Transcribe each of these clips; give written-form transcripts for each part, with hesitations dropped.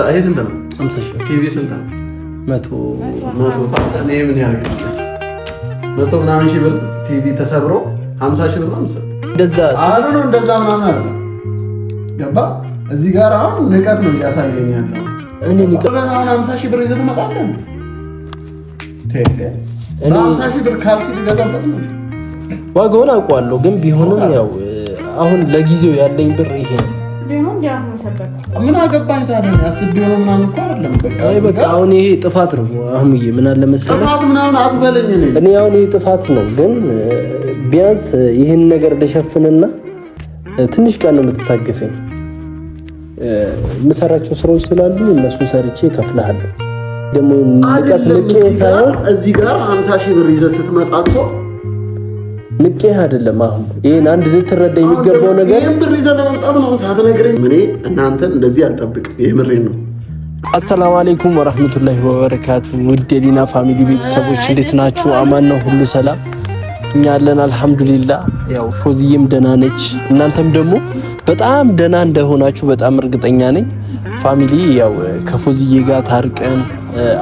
ይሄ ስንት ነው? 50 ሺህ ቲቪ ስንት ነው? 100 እኔ ምን ያደርግልኛል? 100 ምናምን ሺህ ብር ቲቪ ተሰብሮ 50 ሺህ ብር ነው የምሰጥ። እንደዛ ነው እንደዛ ምናምን አይደለም። ገባ? እዚህ ጋር አሁን ንቀት ነው እያሳየኝ ያለው። እኔ ንቀት አሁን 50 ሺህ ብር ይዘህ ትመጣለህ? እኔ 50 ሺህ ብር ካልሲ ልገዛበት ነው። ዋጋውን አውቀዋለሁ፣ ግን ቢሆንም ያው አሁን ለጊዜው ያለኝ ብር ይሄ ነው። ምን አገባኝ ታዲያ? አስቤው ነው ምናምን እኮ አይደለም። በቃ አሁን ይሄ ጥፋት ነው አህሙዬ። ምን አለ መሰለህ ጥፋት ምናምን አትበለኝ። እኔ አሁን ይሄ ጥፋት ነው፣ ግን ቢያንስ ይሄን ነገር ልሸፍንና ትንሽ ቀን ነው የምትታገሰኝ። የምሰራቸው ስራዎች ስላሉ እነሱ ሰርቼ እከፍልሃለሁ። ደግሞ ንቀት ንቄ ሳይሆን እዚህ ጋር 50 ሺህ ብር ይዘህ ስትመጣ እኮ ንቄ አይደለም። አሁን ይሄን አንድ ልትረዳ የሚገባው ነገር ይሄን ብር ይዘህ ለመምጣት ነው ሳትነግረኝ። እኔ እናንተን እንደዚህ አልጠብቅም። የምሬን ነው። አሰላሙ አለይኩም ወራህመቱላሂ ወበረካቱ። ውድ የዲና ፋሚሊ ቤተሰቦች እንዴት ናችሁ? አማን ነው? ሁሉ ሰላም? እኛ አለን አልሐምዱሊላህ። ያው ፎዚዬም ደህና ነች፣ እናንተም ደግሞ በጣም ደህና እንደሆናችሁ በጣም እርግጠኛ ነኝ። ፋሚሊ ያው ከፎዚዬ ጋር ታርቀን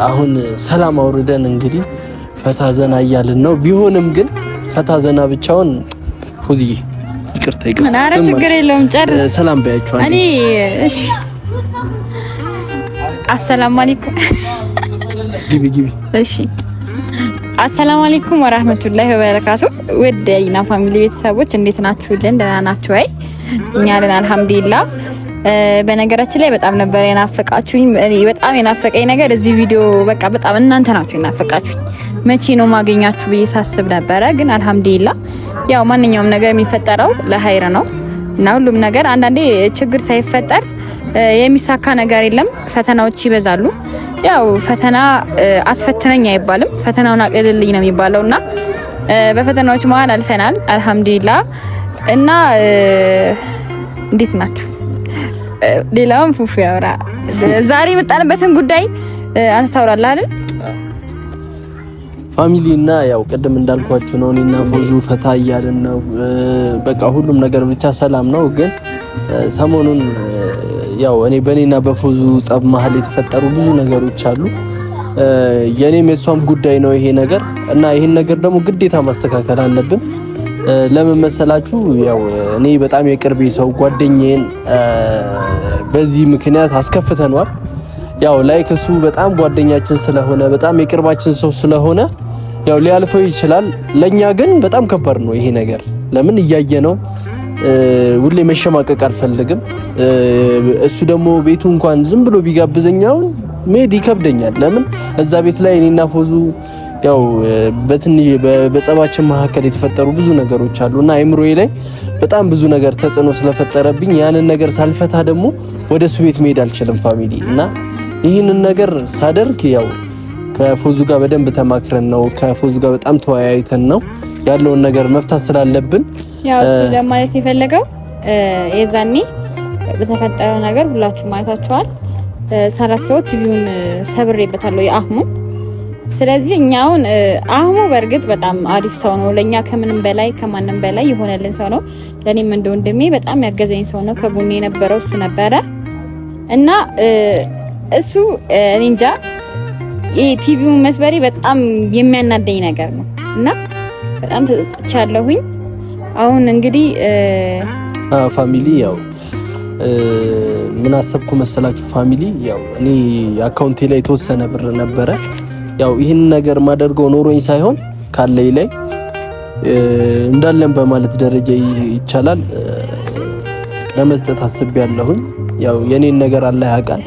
አሁን ሰላም አውርደን እንግዲህ ፈታ ዘና እያልን ነው። ቢሆንም ግን ፈታ ዘና ብቻውን ፎዚዬ ይቅርታ ኧረ ችግር የለውም ጨርስ። ሰላም ባያችሁ እኔ እሺ አሰላሙ አለይኩም ግቢ እሺ አሰላሙ አለይኩም ወራህመቱላሂ ወበረካቱ። ውድ የዲና ፋሚሊ ቤተሰቦች እንዴት ናችሁልን? ደህና ናችሁ ወይ? እኛ አለን አልሐምዱሊላህ። በነገራችን ላይ በጣም ነበር የናፈቃችሁኝ። በጣም የናፈቀኝ ነገር እዚህ ቪዲዮ በቃ በጣም እናንተ ናችሁ የናፈቃችሁኝ። መቼ ነው ማገኛችሁ ብዬ ሳስብ ነበረ፣ ግን አልሐምዱሊላህ ያው ማንኛውም ነገር የሚፈጠረው ለሀይር ነው እና ሁሉም ነገር አንዳንዴ ችግር ሳይፈጠር የሚሳካ ነገር የለም። ፈተናዎች ይበዛሉ። ያው ፈተና አስፈትነኝ አይባልም፣ ፈተናውን አቅልልኝ ነው የሚባለውና በፈተናዎች መሀል አልፈናል አልሐምዱሊላህ። እና እንዴት ናችሁ? ሌላውን ፉፉ ያወራ። ዛሬ የመጣንበትን ጉዳይ አንተ ታወራለህ አይደል? ፋሚሊ እና ያው ቅድም እንዳልኳችሁ ነው እኔና ፎዙ ፈታ እያልን ነው። በቃ ሁሉም ነገር ብቻ ሰላም ነው። ግን ሰሞኑን ያው እኔ በእኔና በፎዙ ጸብ መሀል የተፈጠሩ ብዙ ነገሮች አሉ። የኔም የሷም ጉዳይ ነው ይሄ ነገር እና ይሄን ነገር ደግሞ ግዴታ ማስተካከል አለብን። ለምን መሰላችሁ? ያው እኔ በጣም የቅርቤ ሰው ጓደኛዬን በዚህ ምክንያት አስከፍተናል። ያው ላይክ እሱ በጣም ጓደኛችን ስለሆነ በጣም የቅርባችን ሰው ስለሆነ ያው ሊያልፈው ይችላል። ለኛ ግን በጣም ከባድ ነው ይሄ ነገር። ለምን እያየ ነው። ሁሌ መሸማቀቅ አልፈልግም። እሱ ደግሞ ቤቱ እንኳን ዝም ብሎ ቢጋብዘኛው መሄድ ይከብደኛል። ለምን እዛ ቤት ላይ እኔና ፎዙ ያው በትንሽ በጸባችን መካከል የተፈጠሩ ብዙ ነገሮች አሉና አይምሮዬ ላይ በጣም ብዙ ነገር ተጽዕኖ ስለፈጠረብኝ ያንን ነገር ሳልፈታ ደግሞ ወደ እሱ ቤት መሄድ አልችልም ፋሚሊ። እና ይህንን ነገር ሳደርግ ያው ከፎዙ ጋር በደንብ ተማክረን ነው፣ ከፎዙ ጋር በጣም ተወያይተን ነው ያለውን ነገር መፍታት ስላለብን ያው እሱ ለማለት የፈለገው የዛኔ በተፈጠረው ነገር ሁላችሁም አይታችኋል። ሳላስበው ቲቪውን ሰብሬበታለሁ የአህሙ። ስለዚህ እኛውን አህሙ በእርግጥ በጣም አሪፍ ሰው ነው፣ ለኛ ከምንም በላይ ከማንም በላይ የሆነልን ሰው ነው። ለኔም እንደ ወንድሜ በጣም ያገዘኝ ሰው ነው። ከጎኔ የነበረው እሱ ነበረ እና እሱ እኔ እንጃ ይሄ ቲቪውን መስበሬ በጣም የሚያናደኝ ነገር ነው እና በጣም ተጽቻለሁኝ። አሁን እንግዲህ ፋሚሊ ያው ምን አሰብኩ መሰላችሁ ፋሚሊ፣ ያው እኔ አካውንቴ ላይ የተወሰነ ብር ነበረ። ያው ይህን ነገር ማደርገው ኖሮኝ ሳይሆን ካለኝ ላይ እንዳለን በማለት ደረጃ ይቻላል ለመስጠት አስቤያለሁኝ። ያው የኔን ነገር አላህ ያውቃል።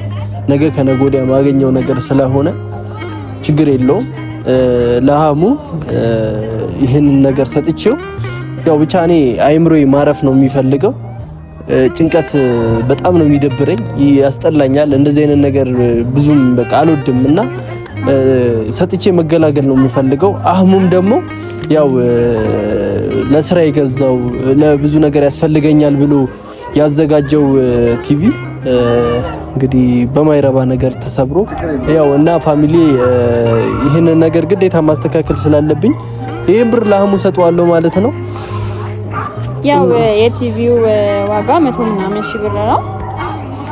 ነገ ከነገ ወዲያ ማገኘው ነገር ስለሆነ ችግር የለውም። ለሃሙ ይህን ነገር ሰጥቼው ያው ብቻ እኔ አይምሮዬ ማረፍ ነው የሚፈልገው። ጭንቀት በጣም ነው የሚደብረኝ፣ ያስጠላኛል። እንደዚህ አይነት ነገር ብዙም በቃ አልወድም እና ሰጥቼ መገላገል ነው የምፈልገው። አህሙም ደግሞ ያው ለስራ የገዛው ለብዙ ነገር ያስፈልገኛል ብሎ ያዘጋጀው ቲቪ እንግዲህ በማይረባ ነገር ተሰብሮ ያው እና ፋሚሊ ይሄንን ነገር ግዴታ ማስተካከል ስላለብኝ ይሄን ብር ለአህሙ ሰጠዋለሁ ማለት ነው። ያው የቲቪው ዋጋ 100 ምናምን ሺህ ብር ነው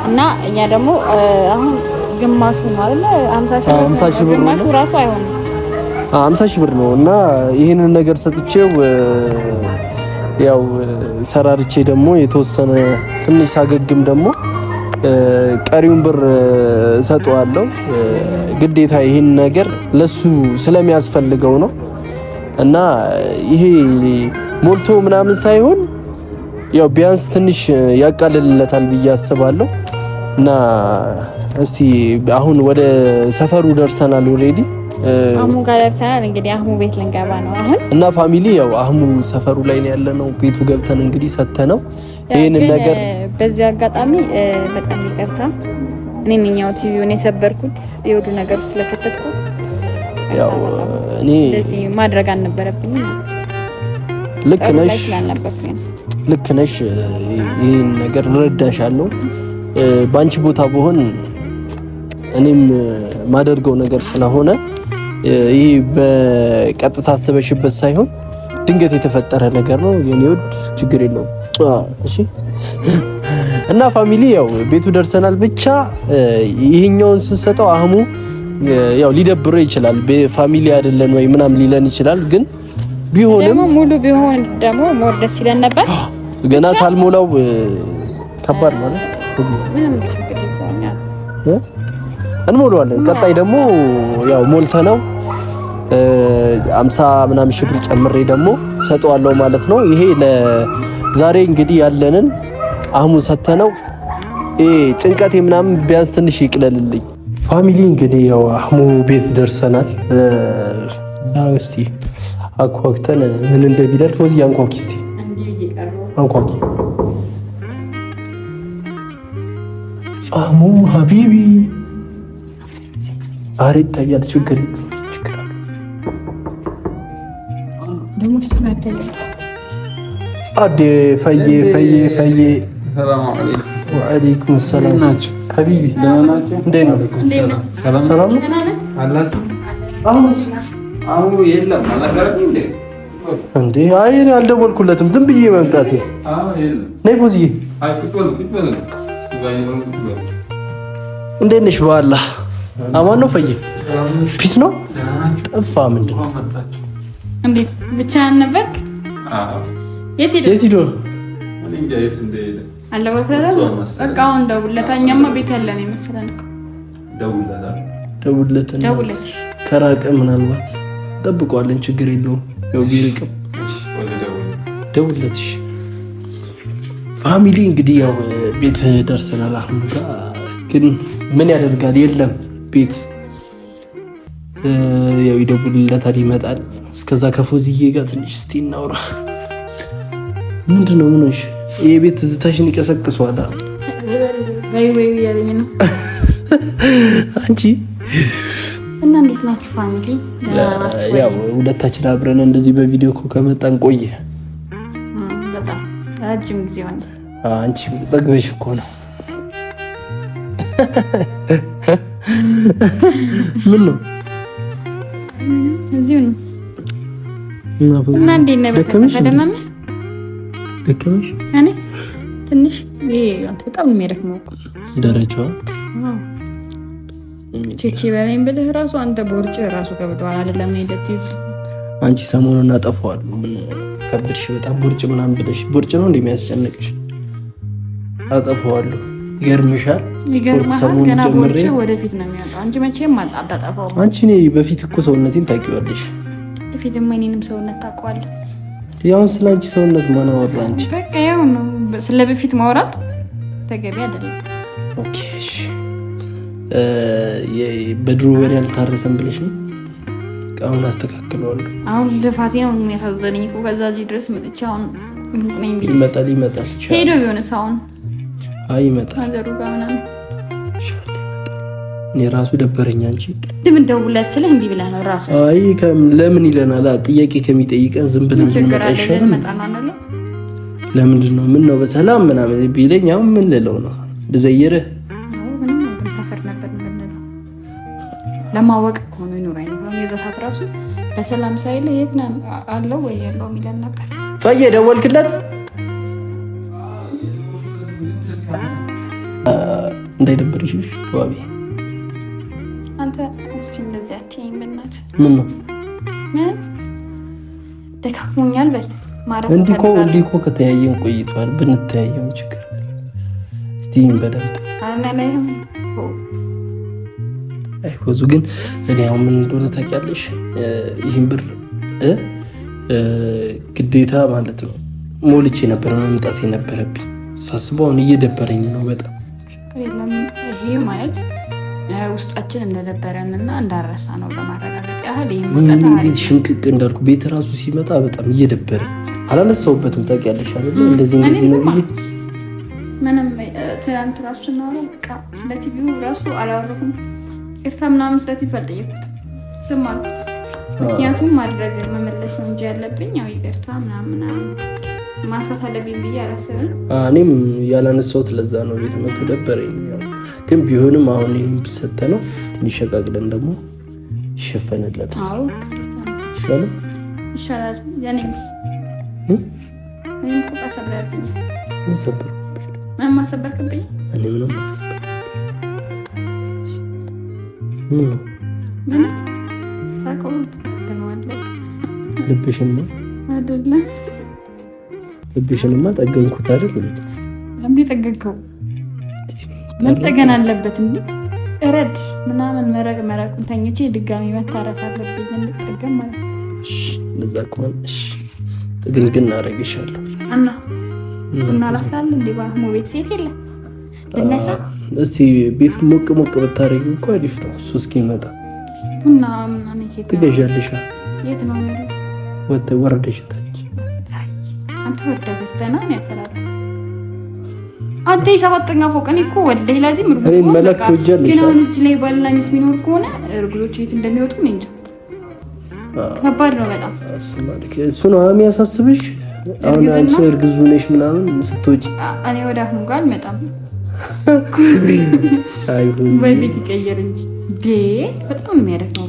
እና እኛ ደግሞ አሁን ግማሹ ነው አይደል 50 ሺህ ብር ግማሹ ራሱ አይሆንም 50 ሺህ ብር ነው እና ይሄንን ነገር ሰጥቼው ያው ሰራርቼ ደግሞ የተወሰነ ትንሽ ሳገግም ደግሞ ቀሪውን ብር ሰጠዋለሁ። ግዴታ ይሄን ነገር ለሱ ስለሚያስፈልገው ነው እና ይሄ ሞልቶ ምናምን ሳይሆን ያው ቢያንስ ትንሽ ያቃልልለታል ብዬ አስባለሁ። እና እስቲ አሁን ወደ ሰፈሩ ደርሰናል። ኦሬዲ አህሙ ጋር ደርሰናል። እንግዲህ አህሙ ቤት ልንገባ ነው አሁን እና ፋሚሊ ያው አህሙ ሰፈሩ ላይ ነው ያለነው። ቤቱ ገብተን እንግዲህ ሰተነው ይሄንን ነገር በዚህ አጋጣሚ በጣም ይቅርታ እኔ ነኛው ቲቪውን የሰበርኩት የወዱ ነገር ስለከተትኩ ያው እኔ እንደዚህ ማድረግ አልነበረብኝም። ልክ ነሽ ይሄን ነገር ረዳሻለሁ። ባንቺ ቦታ ብሆን እኔም ማደርገው ነገር ስለሆነ ይሄ በቀጥታ አስበሽበት ሳይሆን ድንገት የተፈጠረ ነገር ነው። የኔ ወድ ችግር የለውም። እሺ እና ፋሚሊ ያው ቤቱ ደርሰናል። ብቻ ይሄኛውን ስንሰጠው አህሙ ያው ሊደብረው ይችላል። ፋሚሊ አይደለን ወይ ምናምን ሊለን ይችላል። ግን ቢሆንም ደግሞ ሙሉ ቢሆን ደግሞ ሞር ደስ ይለን ነበር። ገና ሳልሞላው ከባድ ማለት ምንም ችግር የለውም። እንሞላዋለን። ቀጣይ ደግሞ ያው ሞልተነው 50 ምናምን ሺህ ብር ጨምሬ ደግሞ ሰጠዋለሁ ማለት ነው። ይሄ ለዛሬ እንግዲህ ያለንን አህሙ ሰተነው ጭንቀቴ ምናምን ቢያንስ ትንሽ ይቅለልልኝ። ፋሚሊ እንግዲህ ያው አህሙ ቤት ደርሰናል። እስቲ አኳክተን ምን እንደሚደል ፎዚ አንኳኪ እስቲ አንኳኪ። አህሙ ሀቢቢ አሬ ይታያል። ችግር አዴ ፈዬ ሰላም አለይኩም። ወአለይኩም ሰላም ናችሁ ሀቢቢ ደህና ናችሁ? እንዴት ነው? ሰላም ነው አላችሁ? አሁን የለም አላቀረም እንዴ? አይ እኔ አልደወልኩለትም ዝም ብዬ መምጣቴ። ነይ ፎዝዬ። እንዴት ነሽ? በኋላ አማን ነው ፈዬ? ፒስ ነው? ጠፋ ምንድን ነው? እንዴት ብቻህን ነበርክ? የት ሄዶ? በቃ አሁን ደውልለት። እኛማ ቤት ያለን ይመስለን እኮ ደውልለት። ከራቀ ምናልባት ጠብቀዋለን፣ ችግር የለውም። ያው ቢርቅም ደውልለት። ፋሚሊ እንግዲህ ያው ቤት ደርሰናል። አሁን ግን ምን ያደርጋል የለም ቤት ያው ይደውልለታል፣ ይመጣል። እስከዛ ከፎዝዬ ጋር ትንሽ እስቲ እናውራ። ምንድነው? ምን ሆነሽ? የቤት ትዝታሽን ይቀሰቅሷል። ወይ ያለኝ ነው አንቺ እና እንዴት ናችሁ ፋሚሊ? ያው ሁለታችን አብረን እንደዚህ በቪዲዮ እኮ ከመጣን ቆየ። በጣም ረጅም ጊዜ ሆነ። አንቺ ጠግበሽ እኮ ነው። ምን ነው እዚሁ ነው እና እንዴት ነው? ደከመሽ? እኔ ትንሽ በጣም የሚያደክመው እኮ ደረጃዋ ቺቺ በለኝ ብልህ ራሱ አንተ ቦርጭ ራሱ ከብዷል አይደለም? እኔ ደትይዝ አንቺ ሰሞኑን አጠፋዋለሁ። ምን ከብድሽ? በጣም ቦርጭ ምናምን ብለሽ ቦርጭ ነው እንደሚያስጨንቅሽ? አጠፋዋለሁ። ይገርምሻል። ሰሞኑን ገና ቦርጭ ወደፊት ነው የሚያወጣው። አንቺ መቼም አታጠፋው። አንቺ እኔ በፊት እኮ ሰውነቴን ታውቂዋለሽ። በፊትም እኔንም ሰውነት ታውቀዋለህ። ያው ስለ አንቺ ሰውነት ማን አወራ? አንቺ በቃ ያው ነው። ስለ በፊት ማውራት ተገቢ አይደለም። ኦኬ እሺ። በድሮ ወሬ አልታረሰም ብለሽ ነው? አሁን አስተካክለዋለሁ። አሁን ልፋቴ ነው የሚያሳዘነኝ እኮ ከዛ እዚህ ድረስ መጥቼ አሁን ሩቅ ነኝ ቢልስ ይመጣል ሄዶ ቢሆንስ? አሁን አይ ይመጣል አዘሩ ጋር ምናምን እኔ ራሱ ደበረኝ። አንቺ ቅድም እንደውለት ስለህ እምቢ ብለህ ነው ራሱ። አይ ለምን ይለናል? ጥያቄ ከሚጠይቀን ዝም ብለን እንመጣ ይሻላል። ለምንድን ነው ምን ነው በሰላም ምናምን ቢለኝ አሁን ምን ልለው ነው? ልዘይርህ ሰፈር ነበር እንደነው ለማወቅ እኮ ነው ይኖር አይኖር። የዛ ሰዓት ራሱ በሰላም ሳይል የት ነው አለው ወይ ያለው ሚለን ነበር። ፈዬ ደወልክለት? እንዳይደብርሽ ዋቢ። አንተ እስቲ እንደዚህ አትይኝ በእናትህ። ምን ነው ምን ደካክሞኛል በል ማረፍ። እንዲህ እኮ ከተያየን ቆይቷል። ብንተያየም ችግር እስቲ በደንብ አናናይም። አይወዙ ግን እኔ አሁን ምን እንደሆነ ታውቂያለሽ? ይህን ብር ግዴታ ማለት ነው ሞልቼ ነበር መምጣት የነበረብኝ። ሳስበው አሁን እየደበረኝ ነው በጣም። ይሄ ማለት ውስጣችን እንደደበረንና እንዳረሳ ነው ለማረጋገጥ ያህል። ይሄ ቤት ሽምቅቅ እንዳልኩ ቤት ራሱ ሲመጣ በጣም እየደበረኝ አላነሳሁበትም። ታውቂያለሽ አይደል? እንደዚህ ነው ብዬ ምንም ትናንት ራሱ ነው በቃ ስለ ቲቪው ራሱ አላወራሁም። ኤርታ ምናምን ስለ ቲቪ አልጠየኩት ስም አልኩት። ምክንያቱም ማድረግ መመለስ ነው እንጂ ያለብኝ ያው ይቅርታ ምናምን ማንሳት አለብኝ ብዬ አላስብም። እኔም ያላነሳሁት ለዛ ነው ቤት መቶ ደበረኝ። ግን ቢሆንም አሁን ይሄን ብሰተ ነው ትንሽ ሸቃቅለን ደግሞ ይሸፈንለት። አዎ ይሻላል። ያኔስ ምንም እኮ አሰብራብኝ ሰበር ምንም አሰበርክብኝ። እኔ ምንም አሰበር ምን ታቆምት ተነዋለ ልብሽማ አይደለም ልብሽንማ ጠገንኩት አይደል? ለምን ጠገንከው? መጠገን አለበት እንዴ? እረድ ምናምን መረቁን ተኝቼ ድጋሚ መታረስ አለብኝ እንድጠገን ማለት ነው። ለዛ ከሆነ እሺ ጥግንግን አደርግሻለሁ እና ላፍላል እንዴ? ባህሙ ቤት ሴት የለም ልነሳ። እስቲ ቤት ሞቅ ብታረጊው እኮ አሪፍ ነው። እሱ እስኪመጣ ቡና ምናምን ኬት ትገዣለሽ? የት ነው ያለው? ወረደሽ ታች አንተ ወርዳ ገዝተና ነው ያፈላል። አንተ የሰባተኛ ፎቅ እኔ እኮ ወልደ ለዚህ ምርጉዝ ነው መላክ ትወጃለሽ። ግን አሁን እዚህ ላይ ባልና ሚስት ቢኖር ከሆነ እርጉዞች የት እንደሚወጡ ነው እንጂ ከባድ ነው በጣም። እሱ ነው የሚያሳስብሽ። አሁን አንቺ እርግዙ ነሽ ምናምን ስትወጪ እኔ ወደ አሁን ጋር አልመጣም። ወይ ቤት ይቀየር እንጂ በጣም ነው የሚያደክመው።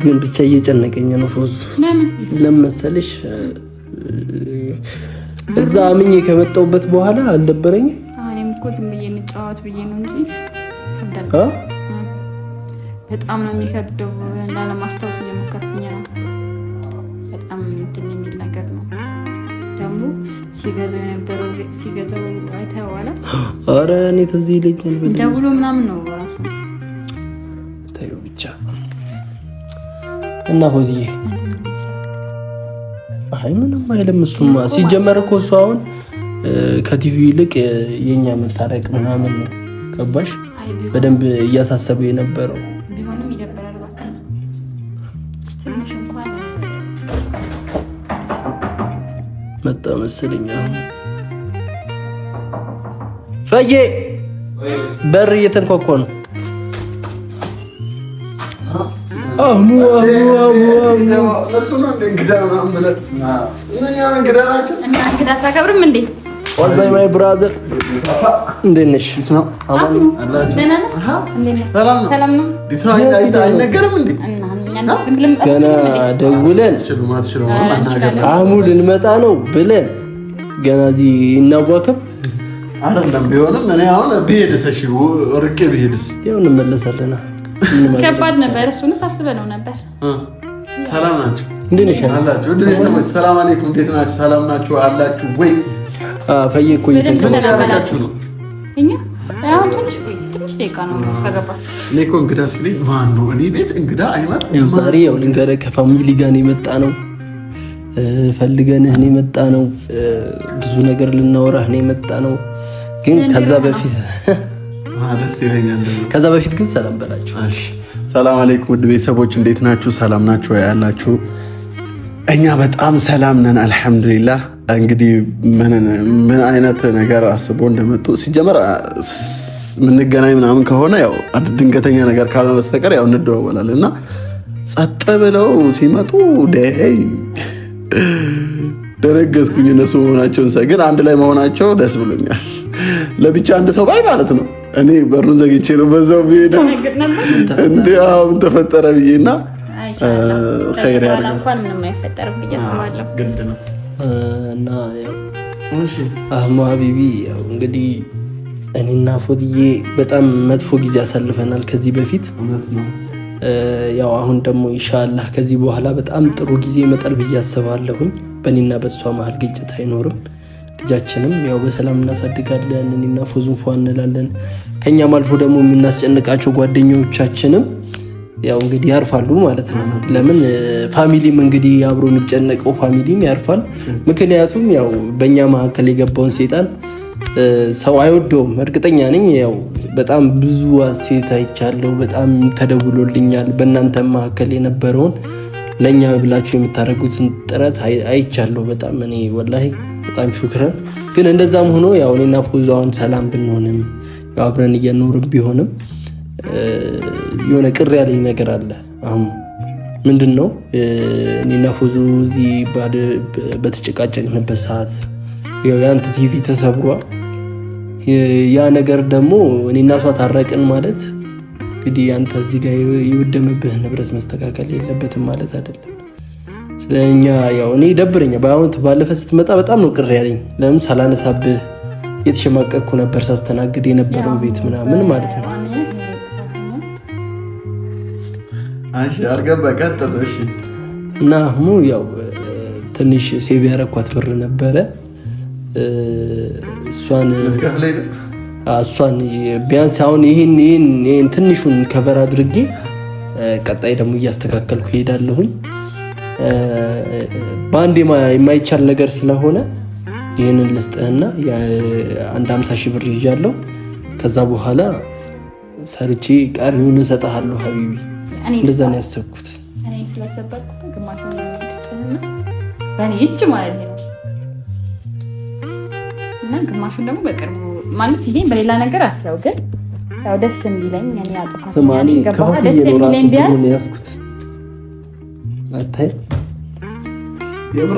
ግን ብቻ እየጨነቀኝ ነው ፎዙ። ለምን መሰለሽ እዛ አምኜ ከመጣሁበት በኋላ አልደበረኝም። እኔም እኮ ዝም ብዬ እንጫወት ብዬ ነው እንጂ በጣም ነው የሚከብደው። ላለማስታወስ እየሞከርኩኝ ነው። በጣም እንትን የሚል ነገር ነው ደግሞ ሲገዛው የነበረው ሲገዛው አይተኸዋል? ኧረ እኔ ትዝ ይለኛል ደውሎ ምናምን ነው ራሱ ታዩ ብቻ እና ፎዚዬ አይ ምንም አይልም። እሱማ ሲጀመር እኮ እሱ አሁን ከቲቪ ይልቅ የኛ መታረቅ ምናምን ነው ገባሽ? በደንብ እያሳሰበው የነበረው ቢሆንም ይደብራል። እባክህ ትንሽ እንኳን መጣ መሰለኝ። ፈዬ በር እየተንኳኳ ነው። አህሙ ለሱ ነው እንግዳ ምናምን ብለህ እንግዳ ናቸው እና እንግዳ አታከብርም እንዴ? ዋዛይ ማይ ብራዘር እንዴት ነሽ? ነው ሰላም ነው። አይነገርም እንዴ? ገና ደውለን አህሙ ልንመጣ ነው ብለን ገና እዚህ እናዋከብ አይደለም። ቢሆንም እኔ አሁን ብሄድስ እሺ ርቄ ብሄድስ ያው እንመለሳለና ከባድ ነበር። እሱንስ አስበነው ነበር። ሰላም ናችሁ? እንዴት ነሽ? አላችሁ? ወደ ቤተሰቦች ሰላም አለይኩም። እንዴት ናችሁ? ሰላም ናችሁ? አላችሁ ወይ? ፈዬ እኮ እየተንከባከባችሁ ነው። እኛ አሁን ትንሽ ደቂቃ ነው ከገባችሁ። እኔ እኮ እንግዳ ሲለኝ ማን ነው? እኔ ቤት እንግዳ አይመጣም። ያው ዛሬ ያው ልንገርህ ከፋሚሊ ጋር ነው የመጣ ነው። ፈልገንህ ነው የመጣ ነው። ብዙ ነገር ልናወራህ ነው የመጣ ነው። ግን ከዛ በፊት ደስ ይለኛል። ከዛ በፊት ግን ሰላም በላችሁ። እሺ ሰላም አለይኩም ውድ ቤተሰቦች እንዴት ናችሁ? ሰላም ናችሁ ያላችሁ? እኛ በጣም ሰላም ነን አልሐምዱሊላህ። እንግዲህ ምን አይነት ነገር አስቦ እንደመጡ ሲጀመር የምንገናኝ ምናምን ከሆነ ያው ድንገተኛ ነገር ካልሆነ በስተቀር ያው እንደዋወላለን እና ጸጥ ብለው ሲመጡ ደነገጥኩኝ። እነሱ መሆናቸውን ሳይ ግን አንድ ላይ መሆናቸው ደስ ብሎኛል። ለብቻ አንድ ሰው ባይ ማለት ነው። እኔ በሩን ዘግቼ ነው በዛው ብሄደው እንዴ አሁን ተፈጠረ ብዬና ኸይር ያለ እንኳን ምንም አይፈጠርም ብዬ አስባለሁ። ግድ ነው እና ያው እሺ አህሙ ሀቢቢ ያው እንግዲህ እኔና ፎዝዬ በጣም መጥፎ ጊዜ አሳልፈናል ከዚህ በፊት። ያው አሁን ደግሞ ኢንሻአላህ ከዚህ በኋላ በጣም ጥሩ ጊዜ ይመጣል ብዬ አስባለሁኝ። በእኔና በሷ መሀል ግጭት አይኖርም። ልጃችንም ያው በሰላም እናሳድጋለን። እኔና ፎዙን ፏ እንላለን። ከኛም አልፎ ደግሞ የምናስጨንቃቸው ጓደኞቻችንም ያው እንግዲህ ያርፋሉ ማለት ነው። ለምን ፋሚሊም እንግዲህ አብሮ የሚጨነቀው ፋሚሊም ያርፋል። ምክንያቱም ያው በእኛ መካከል የገባውን ሴጣን ሰው አይወደውም እርግጠኛ ነኝ። ያው በጣም ብዙ አስተያየት አይቻለሁ። በጣም ተደውሎልኛል። በእናንተ መካከል የነበረውን ለእኛ ብላችሁ የምታደርጉትን ጥረት አይቻለሁ። በጣም እኔ ወላሂ በጣም ሹክረን። ግን እንደዛም ሆኖ ያው እኔና ፎዙ አሁን ሰላም ብንሆንም ያው አብረን እየኖርም ቢሆንም የሆነ ቅር ያለኝ ነገር አለ። አሁን ምንድን ነው እኔና ፎዙ እዚህ በተጨቃጨቅንበት ሰዓት ያንተ ቲቪ ተሰብሯል። ያ ነገር ደግሞ እኔና እሷ ታረቅን ማለት እንግዲህ አንተ እዚህ ጋር የወደመብህ ንብረት መስተካከል የለበትም ማለት አይደለም። ስለኛ ያው እኔ ደብረኛል። በአሁን ባለፈ ስትመጣ በጣም ነው ቅር ያለኝ። ለምን ሳላነሳብህ የተሸማቀቅኩ ነበር ሳስተናግድ የነበረው ቤት ምናምን ማለት ነው። እሺ አልገባ ቀጥል። እሺ እና አህሙ ያው ትንሽ ሴቭ ያረኳት ብር ነበረ እሷን ቢያንስ አሁን ይሄን ትንሹን ከቨር አድርጌ ቀጣይ ደግሞ እያስተካከልኩ ሄዳለሁኝ። በአንድ የማይቻል ነገር ስለሆነ ይህንን ልስጥህና አንድ 50 ሺህ ብር ይዣለሁ። ከዛ በኋላ ሰርቼ ቀሪውን እሰጥሃለሁ ሀቢቢ። እንደዛ ነው ያሰብኩት። እኔ ስለሰበኩ ግማሽ ነው በእኔ እጅ ማለት ነው እና ግማሹን ደግሞ በቅርቡ ማለት ይሄን በሌላ ነገር አትለው፣ ግን ያው ደስ እንዲለኝ እኔ አጥፋት ስማኒ ከሆነ ደስ እንዲለኝ ቢያንስ ያስኩት አታይ የምሬ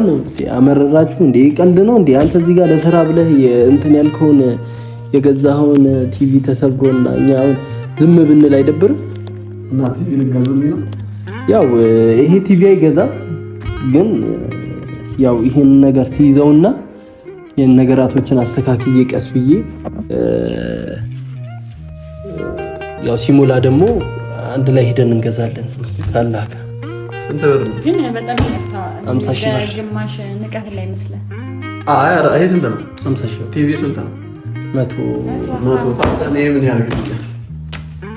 ነው። አመረራችሁ እንዴ? ቀልድ ነው እንዴ? አንተ እዚህ ጋር ለስራ ብለህ እንትን ያልከውን የገዛኸውን ቲቪ ተሰብሮና እኛ አሁን ዝም ብንል አይደብርም? እና ቲቪ ልገዛልኝ ነው። ያው ይሄ ቲቪ አይገዛም፣ ግን ያው ይሄን ነገር ትይዘውና ይሄን ነገራቶችን አስተካክዬ ቀስ ብዬ ያው ሲሞላ ደግሞ አንድ ላይ ሄደን እንገዛለን ካላህ ጋር። ግን በጣም ይፈታ 50 ሺህ ብር ግማሽ ንቀት ላይ መስለን። አይ ኧረ ይሄ ስንት ነው? 50 ሺህ ቲቪ ስንት ነው? 100 እኔ ምን ያደርግልኛል?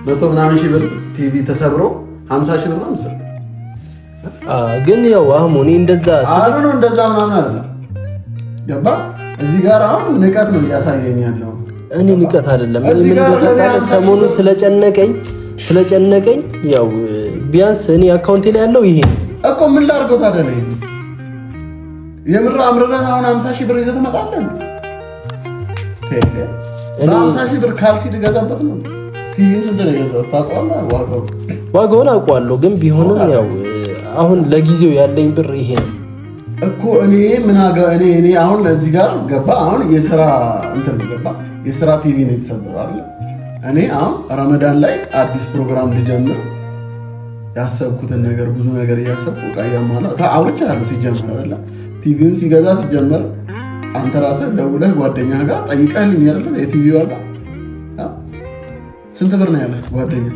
100 ምናምን ሺህ ብር ቲቪ ተሰብሮ 50 ሺህ ብር ነው የምሰጥ። ግን ያው አሁን እኔ እንደዛ ነው እንደዛ ምናምን አይደለም። ገባ? እዚህ ጋር አሁን ንቀት ነው እያሳየኝ ያለው። እኔ ንቀት አይደለም። እኔ ምን ተታካለ ሰሞኑን ስለጨነቀኝ ያው ቢያንስ እኔ አካውንቴ ላይ ያለው ይሄ እኮ ምን ላድርገው ታዲያ ነው የምር አምረን አሁን 50 ሺህ ብር ይዘህ ትመጣለህ። እኔ 50 ሺህ ብር ካልሲ ልገዛበት ነው። ቲቪ ስንት ነው የገዛሁት ታውቀዋለህ? ዋጋውን አውቀዋለሁ፣ ግን ቢሆንም ያው አሁን ለጊዜው ያለኝ ብር ይሄ ነው እኮ። እኔ እኔ አሁን እዚህ ጋር ገባ አሁን የሥራ እንትን ነው ገባ የሥራ ቲቪ ነው የተሰበረው አይደል? እኔ አሁን ረመዳን ላይ አዲስ ፕሮግራም ልጀምር ያሰብኩትን ነገር ብዙ ነገር እያሰብኩ ቃያማና አውርቻለሁ። ሲጀመር አይደል ቲቪውን ሲገዛ ሲጀመር አንተ ራስህ ደውለህ ጓደኛህ ጋር ጠይቀህልኝ አይደል? የቲቪ ዋጋ ስንት ብር ነው ያለህ? ጓደኛ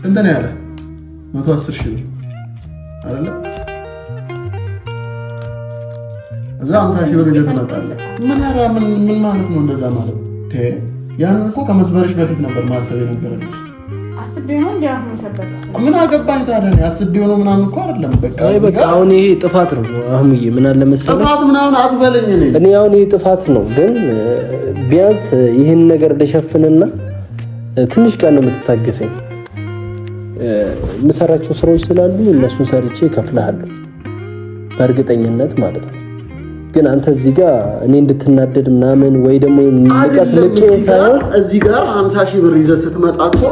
ስንት ነው ያለህ? 110 ሺህ ብር አይደል? እዛ 50 ሺህ ብር ይዘህ ትመጣለህ። ምን ማለት ነው እንደዛ ማለት? ያን እኮ ከመስበርሽ በፊት ነበር ማሰብ የነበረብሽ። ምን አገባኝ ታዲያ? አስቤው ነው ምናምን እኮ አይደለም። በቃ አሁን ይሄ ጥፋት ነው አህሙዬ። ምን አለ መሰለህ ጥፋት ምናምን አትበለኝ። እኔ አሁን ይሄ ጥፋት ነው፣ ግን ቢያንስ ይህን ነገር ልሸፍንና ትንሽ ቀን ነው የምትታገሰኝ። የምሰራቸው ስራዎች ስላሉ እነሱን ሰርቼ እከፍልሃለሁ በእርግጠኝነት ማለት ነው። ግን አንተ እዚህ ጋር እኔ እንድትናደድ ምናምን ወይ ደግሞ ንቀት ልቄ ሳይሆን እዚህ ጋር 50 ሺህ ብር ይዘህ ስትመጣ እኮ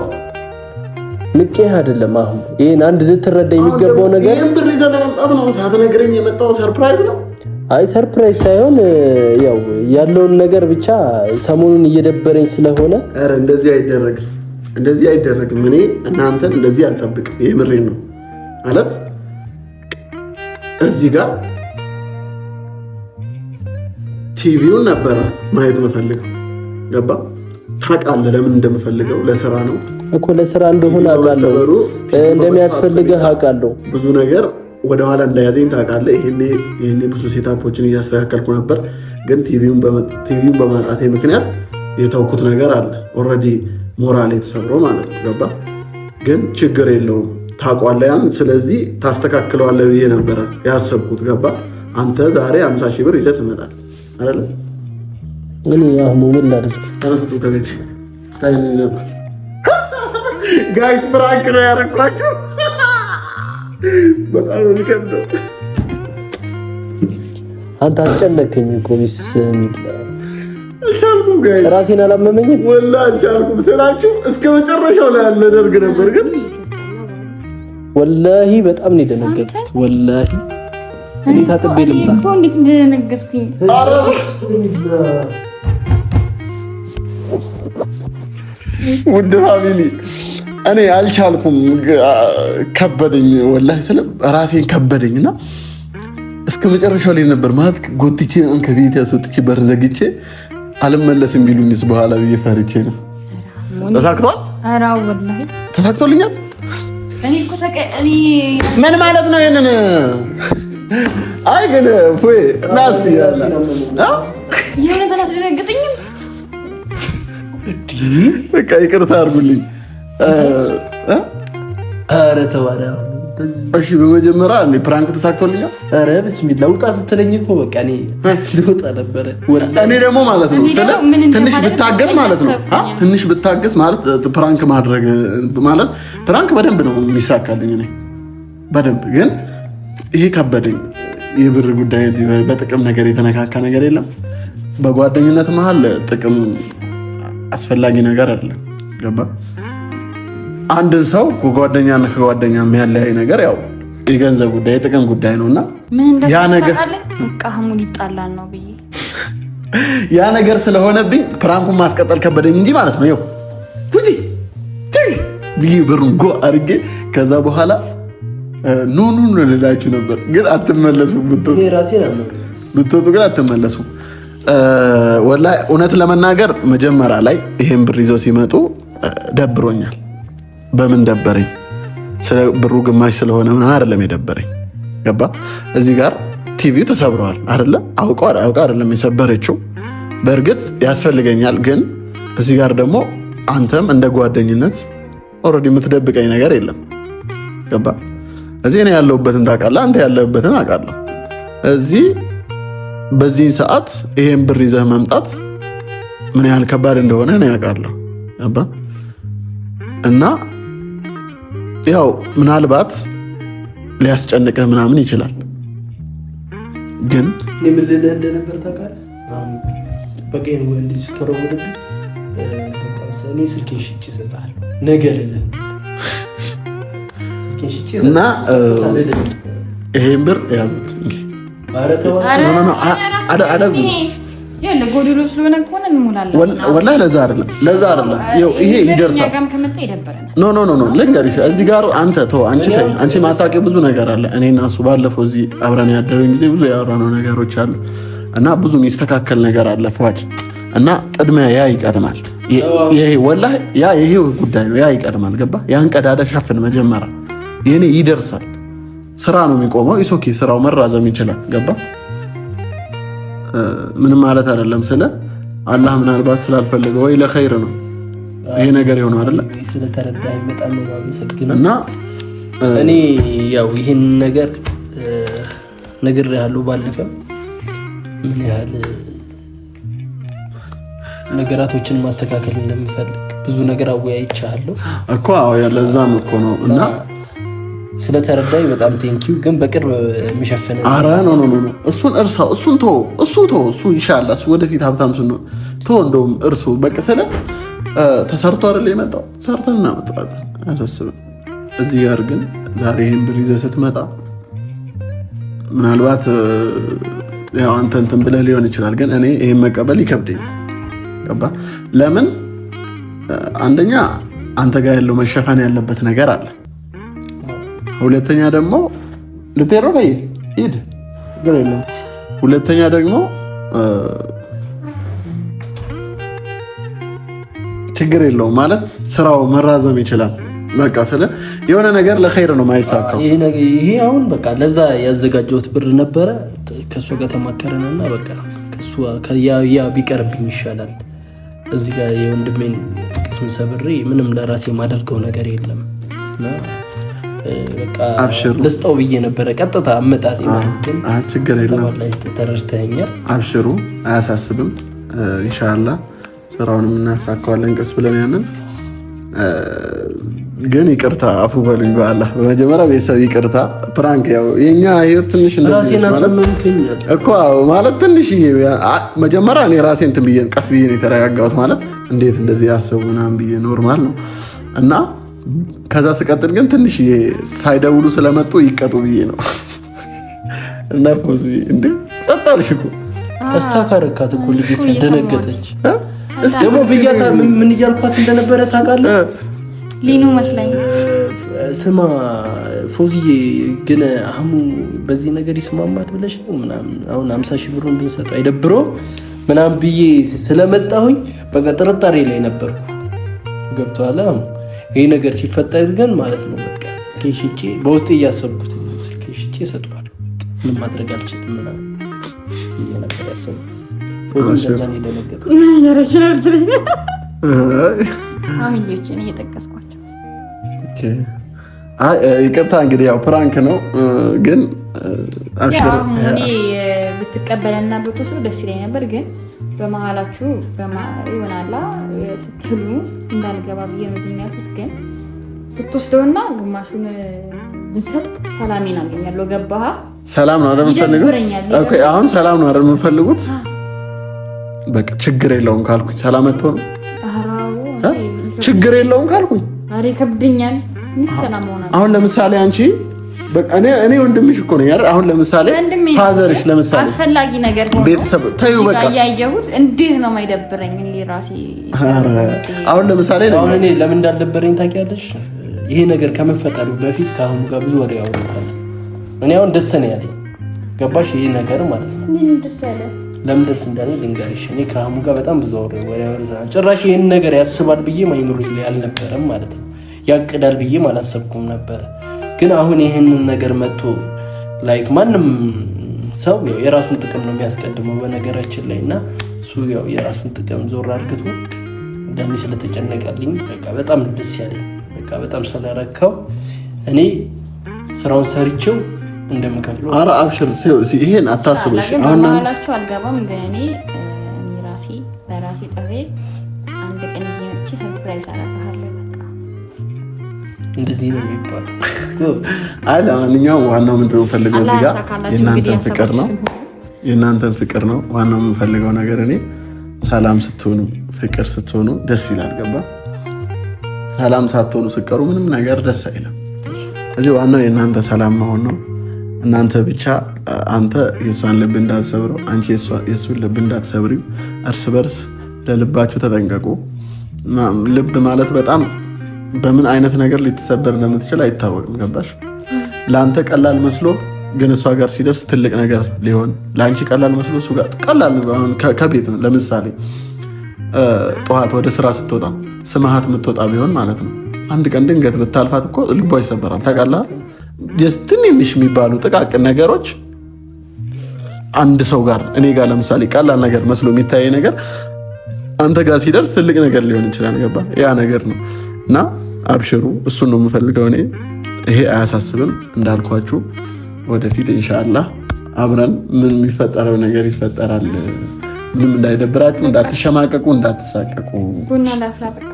ንቄ አይደለም። አሁን ይሄን አንድ ልትረዳ የሚገባው ነገር ይሄን ብር ይዘህ ለመምጣት ነው ሳትነግረኝ የመጣው ሰርፕራይዝ ነው። አይ ሰርፕራይዝ ሳይሆን ያው ያለውን ነገር ብቻ ሰሞኑን እየደበረኝ ስለሆነ። ኧረ እንደዚህ አይደረግም። እኔ እናንተን እንደዚህ አልጠብቅም። የምሬን ነው ማለት እዚህ ጋር ቲቪውን ነበረ ማየት የምፈልገው ገባ ታውቃለህ ለምን እንደምፈልገው ለስራ ነው እኮ ለስራ እንደሆነ አውቃለሁ እንደሚያስፈልግህ አውቃለሁ ብዙ ነገር ወደኋላ እንዳያዘኝ ታውቃለህ ይሄኔ ብዙ ሴታፖችን እያስተካከልኩ ነበር ግን ቲቪውን በማጣቴ ምክንያት የተውኩት ነገር አለ ኦልሬዲ ሞራል የተሰብሮ ማለት ነው ገባ ግን ችግር የለውም ታውቃለህ ያን ስለዚህ ታስተካክለዋለህ ብዬ ነበር ያሰብኩት ገባ አንተ ዛሬ 50,000 ብር ይዘህ ትመጣለህ አይደል እኔ አሁን ምን ላድርግ ተነስቶ ከቤት ጋይስ ፕራንክ ነው ያደረኳችሁ በጣም ነው የሚከብደው አንተ አስጨነቀኝ እኮ ቢስሚል አልቻልኩም ጋይስ ራሴን አላመመኝም ወላሂ አልቻልኩም ስላችሁ እስከ መጨረሻው ላይ ያለ ደርግ ነበር ግን ወላሂ በጣም ነው የደነገጥኩት ወላሂ እኔ ታጥቤ ልምጣ እንዴት እንደደነገጥኩኝ ውድ ፋሚሊ እኔ አልቻልኩም ከበደኝ ወላሂ ስለ ራሴን ከበደኝና እስከ መጨረሻው ላይ ነበር ማለት ጎትቼ ከቤት ያስወጥቼ በር ዘግቼ አልመለስም ቢሉኝስ በኋላ ብዬ ፈርቼ ነው ተሳክቷል ኧረ ወላሂ ተሳክቶልኛል እኔ እኮ ምን ማለት ነው ይሄንን አይ ግን ፎይ ናስቲ ያላ የሆነ ተናደረገጠኝም በቃ ይቅርታ አድርጉልኝ ኧረ ተዋራ እሺ በመጀመሪያ እኔ ፕራንክ ተሳክቶልኛል ኧረ ቢስሚላ ውጣ ስትለኝ እኮ በቃ እኔ ልወጣ ነበር እኔ ደግሞ ማለት ነው ስለ ትንሽ ብታገስ ማለት ነው ትንሽ ብታገስ ማለት ፕራንክ ማድረግ ማለት ፕራንክ በደንብ ነው የሚሳካልኝ እኔ በደንብ ግን ይሄ ከበደኝ የብር ጉዳይ በጥቅም ነገር የተነካካ ነገር የለም በጓደኝነት መሃል ጥቅም አስፈላጊ ነገር አይደለም ገባ አንድ ሰው ከጓደኛና ከጓደኛ የሚያለያይ ነገር ያው የገንዘብ ጉዳይ የጥቅም ጉዳይ ነውና ያ ነገር በቃ ሐሙን ይጣላል ነው ብዬ ያ ነገር ስለሆነብኝ ፕራንኩን ማስቀጠል ከበደኝ እንጂ ማለት ነው ይኸው ውጪ ብዬ ብሩን ጎ አድርጌ ከዛ በኋላ ኑ ልላችሁ ነበር ግን አትመለሱም ብትወጡ ግን አትመለሱም ወላሂ እውነት ለመናገር መጀመሪያ ላይ ይሄን ብር ይዘው ሲመጡ ደብሮኛል በምን ደበረኝ ስለ ብሩ ግማሽ ስለሆነ ምን አይደለም የደበረኝ ገባ እዚህ ጋር ቲቪ ተሰብሯል አይደለ አውቀው አይደለም የሰበረችው በእርግጥ ያስፈልገኛል ግን እዚህ ጋር ደግሞ አንተም እንደ ጓደኝነት ኦልሬዲ የምትደብቀኝ ነገር የለም ገባ እዚህ እኔ ያለሁበትን ታውቃለህ አንተ ያለህበትን አውቃለሁ እዚህ በዚህ ሰዓት ይሄን ብር ይዘህ መምጣት ምን ያህል ከባድ እንደሆነ እኔ አውቃለሁ ገባ እና ያው ምናልባት ሊያስጨንቅህ ምናምን ይችላል ግን ምን ልልህ እንደነበር ታውቃለህ በቃ ነው እንዲህ ተረውልብኝ በቃ እኔ ስልኬን ሽጬ እሰጥሃለሁ ነገ ልልህ ስልኬን ሽጬ እና ይሄን ብር ያዙት ያለ ጎዶሎ ስለሆነ ከሆነ እንሞላለን ወላሂ ለዛ አይደለም ይሄ ይደርሳል ኖ ልንገርሽ እዚህ ጋር አንተ ተው አንቺ ማታውቂው ብዙ ነገር አለ እኔና እሱ ባለፈው እዚህ አብረን ያደረን ጊዜ ብዙ ያወራነው ነገሮች አሉ እና ብዙ የሚስተካከል ነገር አለ ፏድ እና ቅድሚያ ያ ይቀድማል ይሄ ወላሂ ይሄ ጉዳይ ነው ያ ይቀድማል ገባ ያን ቀዳዳ ሸፍን መጀመሪያ የኔ ይደርሳል ስራ ነው የሚቆመው ኢሶኪ ስራው መራዘም ይችላል ገባ ምንም ማለት አይደለም ስለ አላህ ምናልባት ስላልፈለገው ወይ ለኸይር ነው ይሄ ነገር ይሆነው አይደለ ስለተረዳኝ በጣም ነው ማመሰግነው እና እኔ ያው ይሄን ነገር ያለው ባለፈው ምን ያህል ነገራቶችን ማስተካከል እንደምፈልግ ብዙ ነገር አወያይቻለሁ እኮ ለዛም እኮ ነው እና ስለተረዳኝ በጣም ቴንኪው ግን በቅርብ የሚሸፈን አራ ኖ እሱን እርሳው እሱ ኢንሻአላህ እሱ ወደፊት ሀብታም ስንሆን እንደውም እርሱ በቃ ስለ ተሰርቶ አይደል የመጣው ሰርተን እናመጣለን አያሳስብም እዚህ ጋር ግን ዛሬ ይሄን ብር ይዘህ ስትመጣ ምናልባት ያው አንተ እንትን ብለህ ሊሆን ይችላል ግን እኔ ይሄን መቀበል ይከብደኝ ገባ ለምን አንደኛ አንተ ጋር ያለው መሸፈን ያለበት ነገር አለ ሁለተኛ ደግሞ ልትሄድ ነው ሂድ ግን የለም ሁለተኛ ደግሞ ችግር የለውም ማለት ስራው መራዘም ይችላል። በቃ ስለ የሆነ ነገር ለኸይር ነው ማይሳካው። ይሄ አሁን በቃ ለዛ ያዘጋጀሁት ብር ነበረ ከሱ ጋር ተማከረንና በቃ ከሱ ያ ቢቀርብኝ ይሻላል። እዚህ ጋር የወንድሜን ቅስም ሰብሬ ምንም ለራሴ የማደርገው ነገር የለም እና በቃ ልስጠው ብዬ ነበረ ቀጥታ አመጣጥ ይመጣል። ችግር የለም ተረድተኸኛል። አብሽሩ አያሳስብም። ኢንሻአላህ ስራውንም እናሳካዋለን ቀስ ብለን ያንን ግን ይቅርታ አፉ በሉኝ በአላህ። በመጀመሪያ ቤተሰብ ይቅርታ ፕራንክ ያው የኛ ህይወት ትንሽ ራሴን አሰመምከኝ እኮ ማለት ትንሽ መጀመሪያ እኔ ራሴን እንትን ብዬ ቀስ ብዬ ነው የተረጋጋሁት። ማለት እንዴት እንደዚህ ያሰቡ ምናምን ብዬ ኖርማል ነው እና ከዛ ስቀጥል ግን ትንሽ ሳይደውሉ ስለመጡ ይቀጡ ብዬ ነው እና ፖዝ እንዴ ጸጣልሽ እኮ አስተካከረካት እኮ ልጅ ደነገጠች። ደግሞ ብያታ ምን እያልኳት እንደነበረ ታውቃለህ? ሊኑ መስለኝ ስማ ፎዚዬ ግን አህሙ በዚህ ነገር ይስማማል ብለሽ ነው ምናምን አሁን 50 ሺህ ብሩን ብንሰጠው አይደብረውም ምናምን ብዬ ስለመጣሁኝ በቃ ጥርጣሬ ላይ ነበርኩ። ገብቶሃል? ይሄ ነገር ሲፈጠር ግን ማለት ነው በቃ ከሽጬ በውስጤ እያሰብኩት ከሽጬ እሰጠዋለሁ ምንም ማድረግ አልችልም ምናምን ነበር ያሰብኩት። ፎዚ ለዛኔ ደነገጠ። ፋሚሊዎችን እየጠቀስኳቸው ይቅርታ እንግዲህ ያው ፕራንክ ነው ግን አብሽር እኔ ብትቀበለና ብትወስዱ ደስ ይለኝ ነበር ግን በመሀላችሁ ይሆናላ ስትሉ እንዳልገባ ብዬ ነው ዝም ያልኩት። ግን ብትወስደውና ግማሹን ብንሰጥ ሰላሜን አገኛለሁ። ገባህ? ሰላም ነው አይደል የምፈልገው? ኦኬ አሁን ሰላም ነው አይደል የምፈልጉት? በቃ ችግር የለውም ካልኩኝ ሰላም መጥቶ ነው። ችግር የለውም ካልኩኝ አሬ ከብደኛል። ሰላም ሆነ። አሁን ለምሳሌ አንቺ በቃ እኔ ወንድምሽ እኮ ነኝ አይደል? አሁን ለምሳሌ ፋዘርሽ ለምሳሌ አስፈላጊ ነገር ሆኖ ቤተሰብ ታዩ በቃ ያያየሁት እንዴት ነው የማይደብረኝ? እኔ ራሴ አሁን ለምሳሌ አሁን እኔ ለምን እንዳልደበረኝ ታውቂያለሽ? ይሄ ነገር ከመፈጠሩ በፊት ከአሁኑ ጋር ብዙ ወሬ ያወራታል። እኔ አሁን ደስ ነው ያለኝ። ገባሽ? ይሄ ነገር ማለት ነው ለምን ደስ እንዳለኝ ልንገርሽ። እኔ ከአህሙ ጋር በጣም ብዙ ወሬ ያወራታል። ጭራሽ ይሄን ነገር ያስባል ብዬ ማይምሩ ያልነበረም ማለት ነው። ያቅዳል ብዬ አላሰብኩም ነበር። ግን አሁን ይሄንን ነገር መጥቶ ላይክ ማንም ሰው የራሱን ጥቅም ነው የሚያስቀድመው በነገራችን ላይ እና እሱ ያው የራሱን ጥቅም ዞር አድርግቶ እንደኔ ስለተጨነቀልኝ በቃ በጣም ነው ደስ ያለኝ። በቃ በጣም ስለረካው እኔ ስራውን ሰርቼው እንደምከፍለው ኧረ አብሽር ይሄን አታስብሽ። አሁን እናንተ አልገባም ግን እኔ ራሴ በራሴ ጥሬ አንድ ቀን እዚህ መጥቼ ሰርፕራይዝ አደርግሃለሁ። በቃ እንደዚህ ነው የሚባለው። አይ ለማንኛውም ዋናው ምንድነው የምፈልገው እዚህ ጋር የእናንተን ፍቅር ነው የእናንተን ፍቅር ነው ዋናው የምፈልገው ነገር። እኔ ሰላም ስትሆኑ ፍቅር ስትሆኑ ደስ ይላል። ገባ? ሰላም ሳትሆኑ ስትቀሩ ምንም ነገር ደስ አይልም። እዚህ ዋናው የእናንተ ሰላም መሆን ነው። እናንተ ብቻ አንተ የእሷን ልብ እንዳትሰብረው፣ አንቺ የእሱን ልብ እንዳትሰብሪው። እርስ በርስ ለልባችሁ ተጠንቀቁ። ልብ ማለት በጣም በምን አይነት ነገር ሊተሰበር እንደምትችል አይታወቅም። ገባሽ? ለአንተ ቀላል መስሎ ግን እሷ ጋር ሲደርስ ትልቅ ነገር ሊሆን፣ ለአንቺ ቀላል መስሎ እሱ ጋር ቀላል ነው። አሁን ከቤት ለምሳሌ ጠዋት ወደ ስራ ስትወጣ ስማሃት የምትወጣ ቢሆን ማለት ነው አንድ ቀን ድንገት ብታልፋት እኮ ልቧ ይሰበራል። ታውቃለህ? ትንንሽ የሚባሉ ጥቃቅን ነገሮች አንድ ሰው ጋር እኔ ጋር ለምሳሌ ቀላል ነገር መስሎ የሚታይ ነገር አንተ ጋር ሲደርስ ትልቅ ነገር ሊሆን ይችላል። ገባ? ያ ነገር ነው እና አብሽሩ። እሱን ነው የምፈልገው እኔ። ይሄ አያሳስብም። እንዳልኳችሁ ወደፊት ኢንሻአላህ አብረን ምን የሚፈጠረው ነገር ይፈጠራል። ምንም እንዳይደብራችሁ፣ እንዳትሸማቀቁ፣ እንዳትሳቀቁ። ቡና ላፍላ በቃ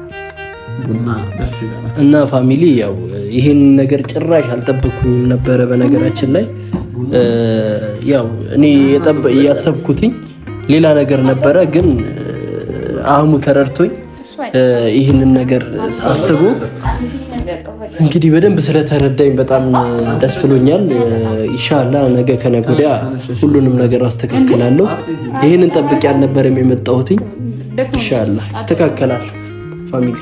ቡና ደስ ይላል። እና ፋሚሊ ያው ይሄን ነገር ጭራሽ አልጠበቅኩኝም ነበረ። በነገራችን ላይ ያው እኔ ያሰብኩትኝ ሌላ ነገር ነበረ፣ ግን አህሙ ተረድቶኝ ይህንን ነገር አስቦ እንግዲህ በደንብ ስለተረዳኝ በጣም ደስ ብሎኛል። ኢንሻአላህ ነገ ከነገ ወዲያ ሁሉንም ነገር አስተካክላለሁ። ይህንን ጠብቄ አልነበረም የመጣሁትኝ። ኢንሻአላህ ይስተካከላል ፋሚሊ።